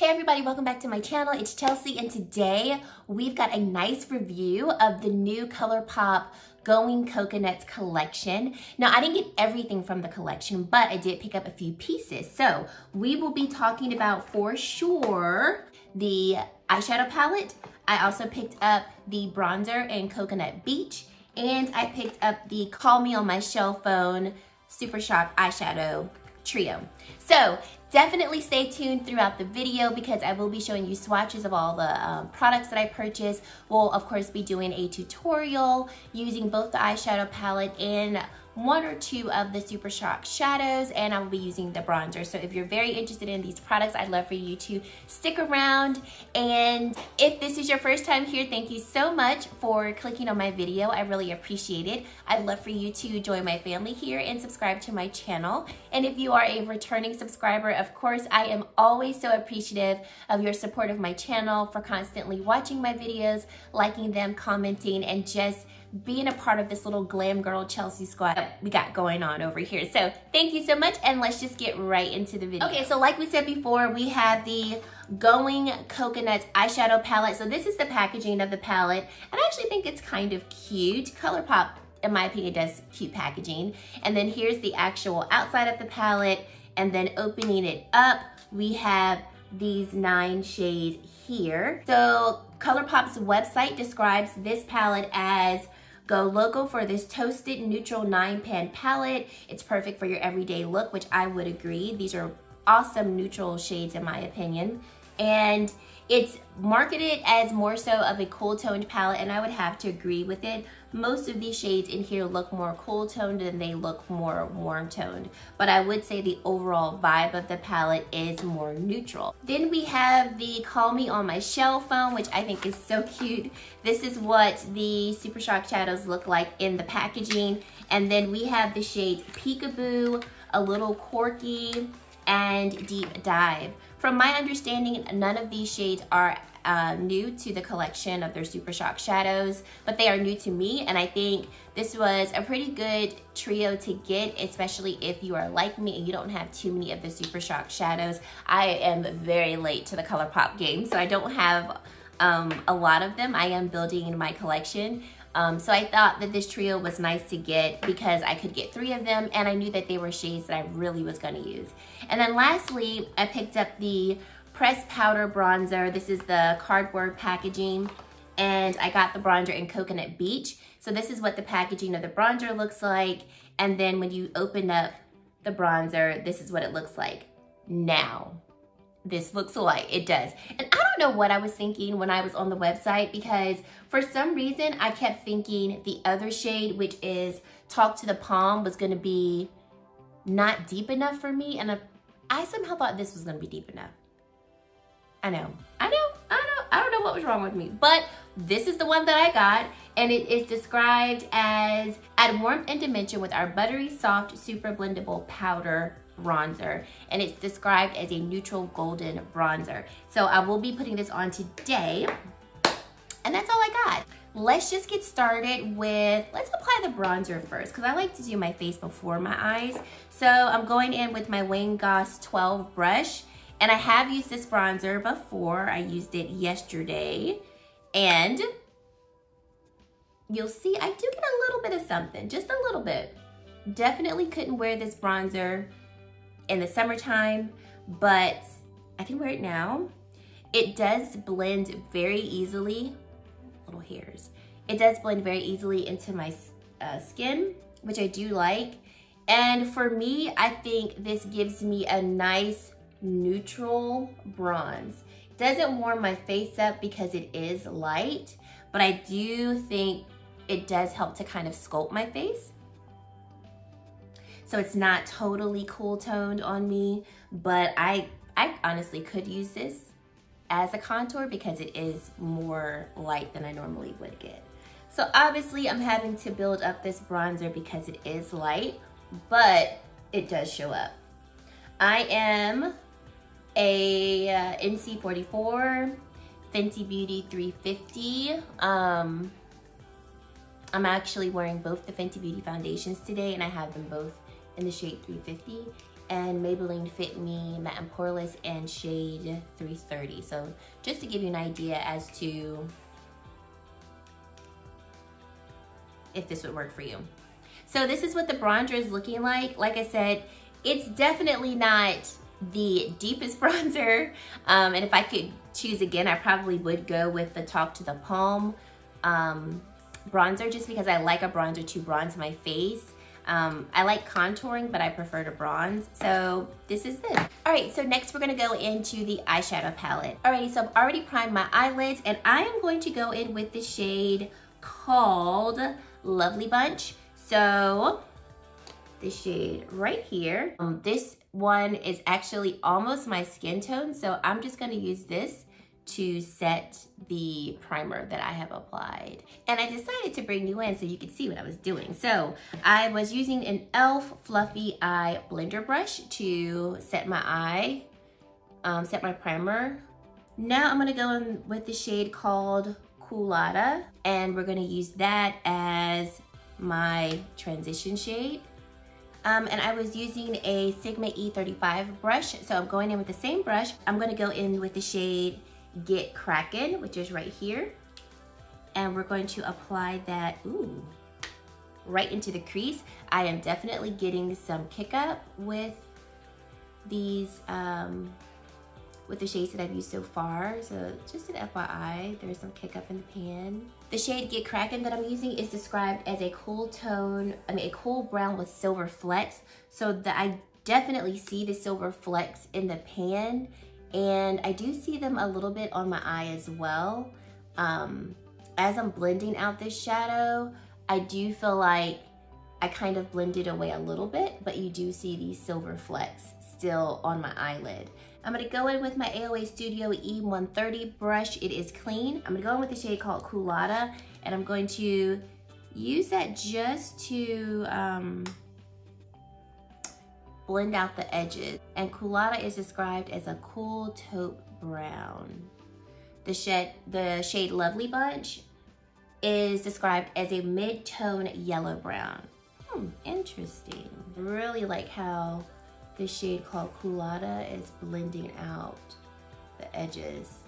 Hey everybody, welcome back to my channel. It's Chelsea and today we've got a nice review of the new ColourPop Going Coconuts collection. Now I didn't get everything from the collection, but I did pick up a few pieces. So we will be talking about for sure the eyeshadow palette. I also picked up the bronzer in Coconut Beach, and I picked up the Call Me on My Shell Phone Super Shock eyeshadow trio. So definitely stay tuned throughout the video because I will be showing you swatches of all the products that I purchased. We'll of course be doing a tutorial using both the eyeshadow palette and one or two of the Super Shock shadows, and I will be using the bronzer. So if you're very interested in these products, I'd love for you to stick around. And if this is your first time here, thank you so much for clicking on my video. I really appreciate it. I'd love for you to join my family here and subscribe to my channel. And if you are a returning subscriber, of course, I am always so appreciative of your support of my channel, for constantly watching my videos, liking them, commenting, and just being a part of this little GlamGirlChelsea squad that we got going on over here. So thank you so much, and let's just get right into the video. Okay, so like we said before, we have the Going Coconuts eyeshadow palette. So this is the packaging of the palette, and I actually think it's kind of cute. ColourPop, in my opinion, does cute packaging. And then here's the actual outside of the palette, and then opening it up, we have these 9 shades here. So ColourPop's website describes this palette as go loco for this toasted neutral 9-pan palette. It's perfect for your everyday look, which I would agree. These are awesome neutral shades in my opinion. And it's marketed as more so of a cool toned palette, and I would have to agree with it. Most of these shades in here look more cool toned than they look more warm toned. But I would say the overall vibe of the palette is more neutral. Then we have the Call Me on My Shell Phone, which I think is so cute. This is what the Super Shock shadows look like in the packaging. And then we have the shades Peekaboo, A Little Quirky, and Deep Dive. From my understanding, none of these shades are new to the collection of their Super Shock shadows, but they are new to me, and I think this was a pretty good trio to get, especially if you are like me and you don't have too many of the Super Shock shadows. I am very late to the ColourPop game, so I don't have a lot of them. I am building my collection. So I thought that this trio was nice to get because I could get 3 of them, and I knew that they were shades that I really was going to use. And then lastly, I picked up the pressed powder bronzer. This is the cardboard packaging, and I got the bronzer in Coconut Beach. So this is what the packaging of the bronzer looks like, and then when you open up the bronzer, this is what it looks like. Now, this looks alike, it does. And I don't know what I was thinking when I was on the website, because for some reason I kept thinking the other shade, which is Talk to the Palm, was gonna be not deep enough for me, and I somehow thought this was gonna be deep enough. I don't know what was wrong with me, but this is the one that I got, and it is described as add warmth and dimension with our buttery soft super blendable powder bronzer, and it's described as a neutral golden bronzer. So I will be putting this on today, and that's all I got. Let's just get started with, let's apply the bronzer first, because I like to do my face before my eyes. So I'm going in with my Wayne Goss 12 brush, and I have used this bronzer before. I used it yesterday, and you'll see I do get a little bit of something, just a little bit. Definitely couldn't wear this bronzer in the summertime, but I can wear it now. It does blend very easily, little hairs. It does blend very easily into my skin, which I do like. And for me, I think this gives me a nice neutral bronze. It doesn't warm my face up because it is light, but I do think it does help to kind of sculpt my face. So it's not totally cool toned on me, but I honestly could use this as a contour because it is more light than I normally would get. So obviously I'm having to build up this bronzer because it is light, but it does show up. I am a NC44 Fenty Beauty 350. I'm actually wearing both the Fenty Beauty foundations today, and I have them both in the shade 350. and Maybelline Fit Me Matte and Poreless in shade 330. So just to give you an idea as to if this would work for you. So this is what the bronzer is looking like. Like I said, it's definitely not the deepest bronzer. And if I could choose again, I probably would go with the Talk to the Palm bronzer, just because I like a bronzer to bronze my face. I like contouring, but I prefer to bronze. So this is it. All right, so next we're gonna go into the eyeshadow palette. Alrighty, so I've already primed my eyelids, and I am going to go in with the shade called Lovely Bunch. So this shade right here, this one is actually almost my skin tone, so I'm just gonna use this to set the primer that I have applied. And I decided to bring you in so you could see what I was doing. So I was using an e.l.f. Fluffy Eye Blender Brush to set my eye, set my primer. Now I'm gonna go in with the shade called Culotta, and we're gonna use that as my transition shade. And I was using a Sigma E35 brush, so I'm going in with the same brush. I'm gonna go in with the shade Get Crackin', which is right here. And we're going to apply that, right into the crease. I am definitely getting some kick up with these, with the shades that I've used so far. So just an FYI, there's some kick up in the pan. The shade Get Crackin' that I'm using is described as a cool tone, a cool brown with silver flecks. So that I definitely see the silver flecks in the pan, and I do see them a little bit on my eye as well. As I'm blending out this shadow, I do feel like I kind of blended away a little bit, but you do see these silver flecks still on my eyelid. I'm gonna go in with my AOA Studio E130 brush. It is clean. I'm gonna go in with the shade called Culotta, and I'm going to use that just to blend out the edges. And Culotta is described as a cool taupe brown. The shade Lovely Bunch is described as a mid-tone yellow brown. Interesting. I really like how the shade called Culotta is blending out the edges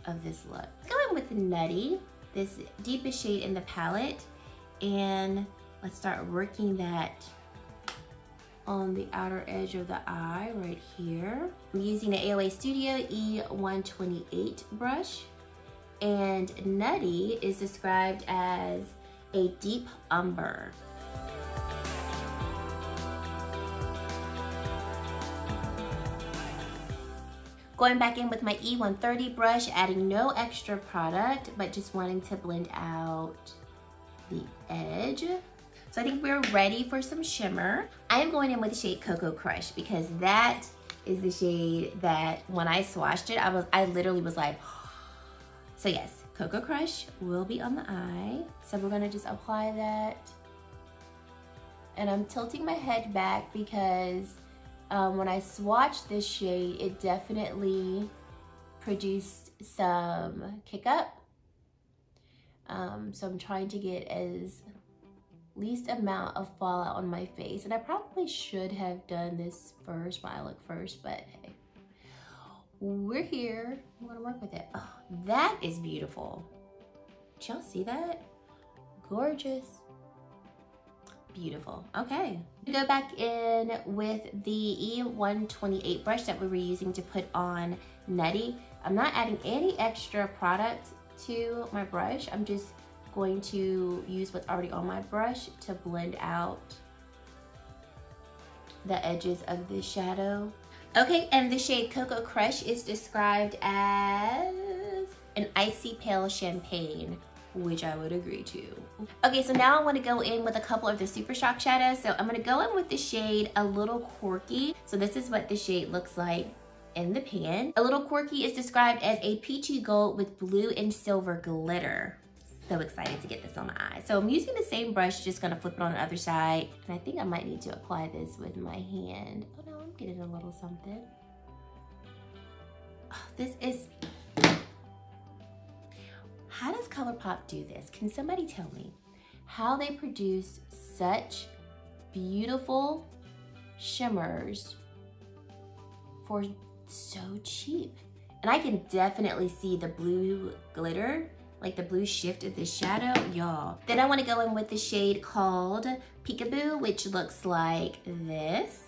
of this look. Let's go in with Nutty, this deepest shade in the palette, and let's start working that on the outer edge of the eye right here. I'm using the AOA Studio E128 brush, and Nutty is described as a deep umber. Going back in with my E130 brush, adding no extra product, but just wanting to blend out the edge. So I think we're ready for some shimmer. I am going in with the shade Cocoa Crush, because that is the shade that when I swatched it, I literally was like, so yes, Cocoa Crush will be on the eye. So we're gonna just apply that. And I'm tilting my head back because when I swatched this shade, it definitely produced some kick up. So I'm trying to get as least amount of fallout on my face. And I probably should have done this first, my eye look first, but hey, we're here. I'm gonna work with it. Oh, that is beautiful. Did y'all see that? Gorgeous. Beautiful. Okay. Go back in with the E128 brush that we were using to put on Nutty. I'm not adding any extra product to my brush. I'm just going to use what's already on my brush to blend out the edges of this shadow. Okay, and the shade Cocoa Crush is described as an icy pale champagne, which I would agree to. Okay, so now I want to go in with a couple of the Super Shock shadows. So I'm going to go in with the shade A Little Quirky. So this is what the shade looks like in the pan. A Little Quirky is described as a peachy gold with blue and silver glitter. So excited to get this on my eye. So I'm using the same brush, just gonna flip it on the other side. And I think I might need to apply this with my hand. Oh no, I'm getting a little something. Oh, this is, how does ColourPop do this? Can somebody tell me how they produce such beautiful shimmers for so cheap. And I can definitely see the blue glitter, like the blue shift of the shadow, y'all. Then I wanna go in with the shade called Peekaboo, which looks like this.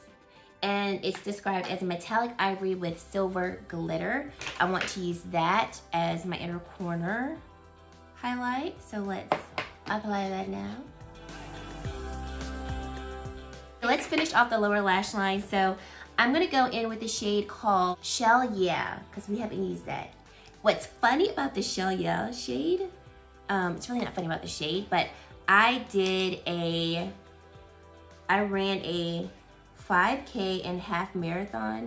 And it's described as a metallic ivory with silver glitter. I want to use that as my inner corner highlight. So let's apply that now. Let's finish off the lower lash line. So I'm gonna go in with the shade called Shell Yeah, because we haven't used that. What's funny about the Shell Yeah shade, it's really not funny about the shade, but I ran a 5K and half marathon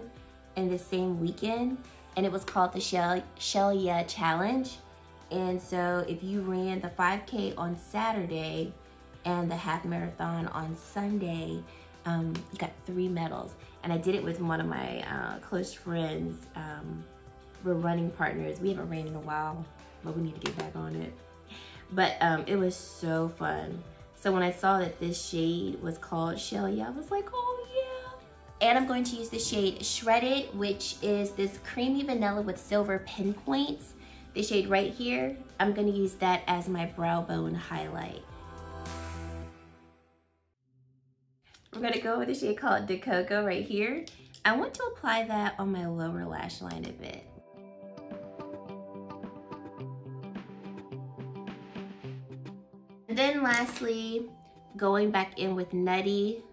in the same weekend, and it was called the Shell Yeah Challenge. And so if you ran the 5K on Saturday and the half marathon on Sunday, you got 3 medals. And I did it with one of my close friends. We're running partners. We haven't ran in a while, but we need to get back on it. But it was so fun. So when I saw that this shade was called Shell Yeah, I was like, oh yeah. And I'm going to use the shade Shredded, which is this creamy vanilla with silver pinpoints. The shade right here, I'm gonna use that as my brow bone highlight. I'm gonna go with the shade called De Coco right here. I want to apply that on my lower lash line a bit. And then lastly, going back in with Nutty,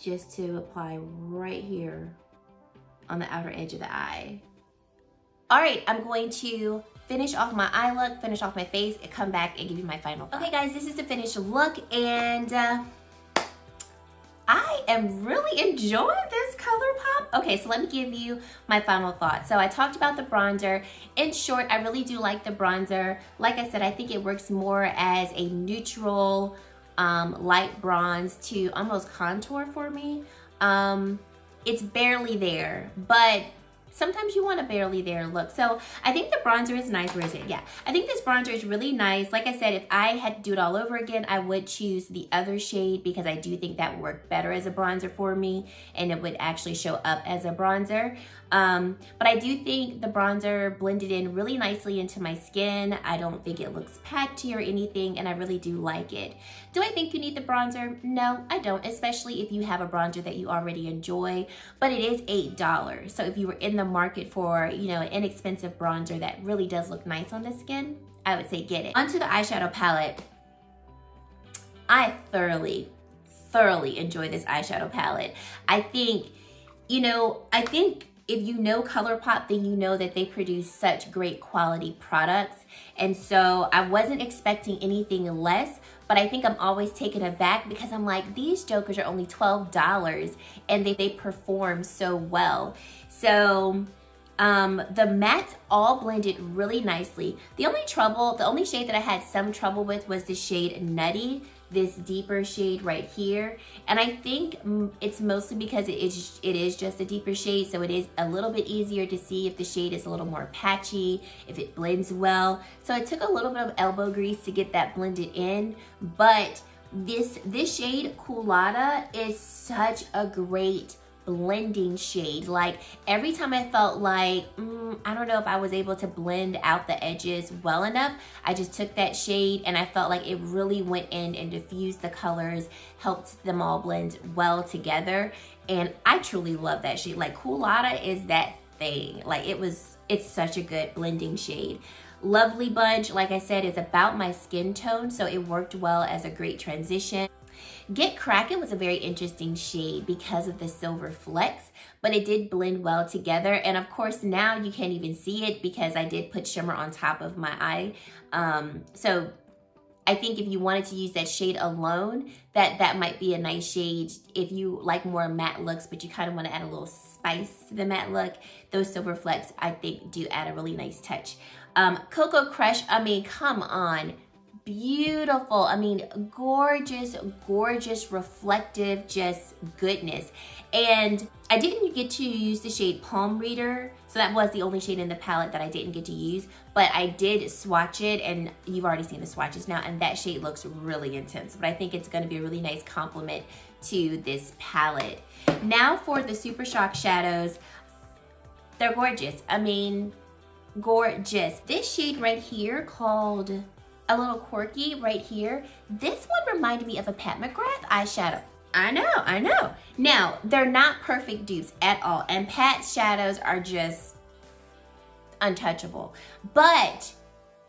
just to apply right here on the outer edge of the eye. All right, I'm going to finish off my eye look, finish off my face, and come back and give you my final thought. Okay guys, this is the finished look, and I am really enjoying this ColourPop. Okay, so let me give you my final thoughts. So I talked about the bronzer. In short, I really do like the bronzer. Like I said, I think it works more as a neutral, light bronze to almost contour for me. It's barely there, but sometimes you want a barely there look. So I think the bronzer is nice. Where is it? Yeah, I think this bronzer is really nice. Like I said, if I had to do it all over again, I would choose the other shade because I do think that would work better as a bronzer for me and it would actually show up as a bronzer. But I do think the bronzer blended in really nicely into my skin. I don't think it looks patchy or anything, and I really do like it. Do I think you need the bronzer? No, I don't, especially if you have a bronzer that you already enjoy, but it is $8. So if you were in the market for, you know, an inexpensive bronzer that really does look nice on the skin, I would say get it. Onto the eyeshadow palette. I thoroughly enjoy this eyeshadow palette. I think, you know, if you know ColourPop, then you know that they produce such great quality products. And so I wasn't expecting anything less, but I think I'm always taken aback because I'm like, these jokers are only $12 and they perform so well. So the mattes all blended really nicely. The only shade that I had some trouble with was the shade Nutty, this deeper shade right here. And I think it's mostly because it is just a deeper shade, so it is a little bit easier to see if the shade is a little more patchy, if it blends well. So it took a little bit of elbow grease to get that blended in, but this shade Culata is such a great blending shade. Like every time I felt like I don't know if I was able to blend out the edges well enough, I just took that shade and I felt like it really went in and diffused the colors, helped them all blend well together, and I truly love that shade. Like Culata is that thing. Like it's such a good blending shade. Lovely Bunch, like I said, is about my skin tone, so it worked well as a great transition. Get Crackin' was a very interesting shade because of the silver flecks, but it did blend well together. And of course, now you can't even see it because I did put shimmer on top of my eye. So I think if you wanted to use that shade alone, that might be a nice shade if you like more matte looks, but you kind of want to add a little spice to the matte look. Those silver flecks, I think, do add a really nice touch. Cocoa Crush, I mean, come on. Beautiful. I mean, gorgeous, reflective, just goodness. And I didn't get to use the shade Palm Reader, so that was the only shade in the palette that I didn't get to use, but I did swatch it, and you've already seen the swatches now, and that shade looks really intense, but I think it's going to be a really nice complement to this palette. Now for the Super Shock shadows, they're gorgeous. I mean, gorgeous. This shade right here called A Little Quirky right here, this one reminded me of a Pat McGrath eyeshadow. I know. Now, they're not perfect dupes at all, and Pat's shadows are just untouchable. But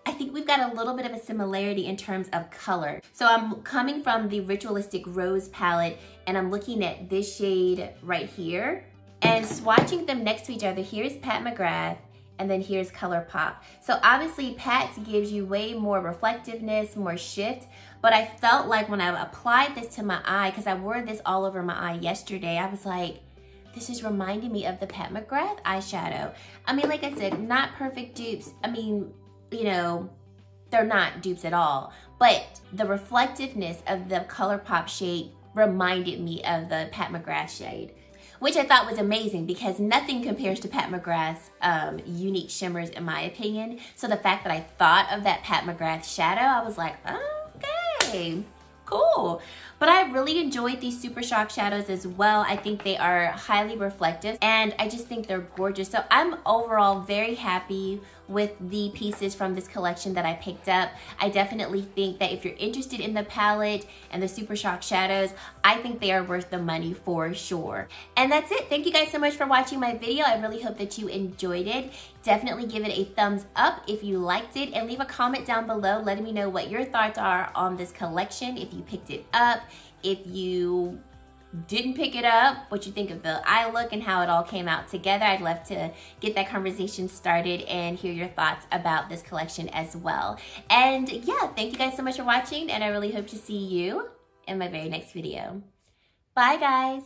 I think we've got a little bit of a similarity in terms of color. So I'm coming from the Ritualistic Rose palette, and I'm looking at this shade right here, and swatching them next to each other. Here's Pat McGrath, and then here's ColourPop. So obviously Pat's gives you way more reflectiveness, more shift, but I felt like when I applied this to my eye, because I wore this all over my eye yesterday, I was like, this is reminding me of the Pat McGrath eyeshadow. I mean, like I said, not perfect dupes. I mean, you know, they're not dupes at all, but the reflectiveness of the ColourPop shade reminded me of the Pat McGrath shade, which I thought was amazing because nothing compares to Pat McGrath's unique shimmers in my opinion. So the fact that I thought of that Pat McGrath shadow, I was like, okay, cool. But I really enjoyed these Super Shock shadows as well. I think they are highly reflective and I just think they're gorgeous. So I'm overall very happy with the pieces from this collection that I picked up. I definitely think that if you're interested in the palette and the Super Shock shadows, I think they are worth the money for sure. And that's it. Thank you guys so much for watching my video. I really hope that you enjoyed it. Definitely give it a thumbs up if you liked it, and leave a comment down below letting me know what your thoughts are on this collection, if you picked it up, if you didn't pick it up, what you think of the eye look and how it all came out together. I'd love to get that conversation started and hear your thoughts about this collection as well. And yeah, thank you guys so much for watching, and I really hope to see you in my very next video. Bye guys.